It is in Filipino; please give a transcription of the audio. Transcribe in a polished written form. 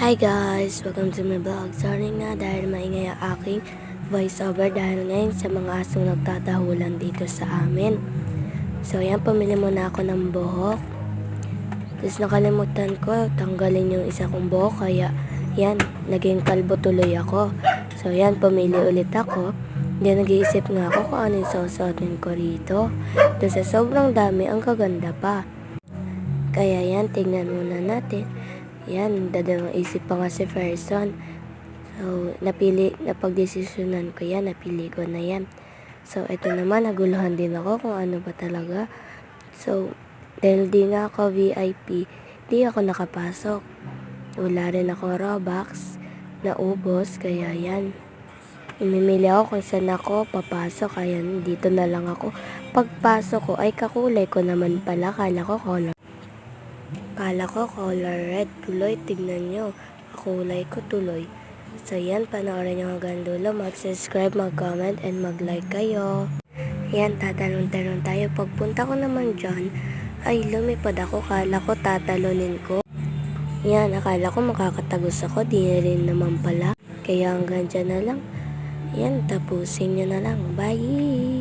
Hi guys! Welcome to my vlog. Sorry nga dahil maingay ang aking voiceover dahil ngayon sa mga asong nagtatahulan dito sa amin. So yan, pumili muna ako ng buhok. Tapos nakalimutan ko tanggalin yung isa kong buhok kaya yan, naging kalbo tuloy ako. So yan, pumili ulit ako. Then nag-iisip nga ako kung ano yung susuotin ko rito. Tapos sa sobrang dami, ang kaganda pa. Kaya yan, tingnan muna natin. Yan, dadalawang isip pa nga si Ferson. So, napagdesisyonan ko yan, napili ko na yan. So, ito naman, naguluhan din ako kung ano ba talaga. So, dahil di nga ako VIP, di ako nakapasok. Wala rin ako Robux, naubos, kaya yan. Imimili ako kung saan ako papasok, kaya dito na lang ako. Pagpasok ko, ay kakulay ko naman pala, kala ko color red tuloy, tignan nyo, kulay ko tuloy. So yan, panoorin nyo hanggang dulo, mag-subscribe, mag-comment, and mag-like kayo. Yan, tatalon-talon tayo. Pagpunta ko naman dyan, ay lumipad ako, kala ko tatalunin ko. Yan, akala ko makakatagos ako, di na rin naman pala. Kaya hanggang dyan na lang. Yan, tapusin nyo na lang. Bye!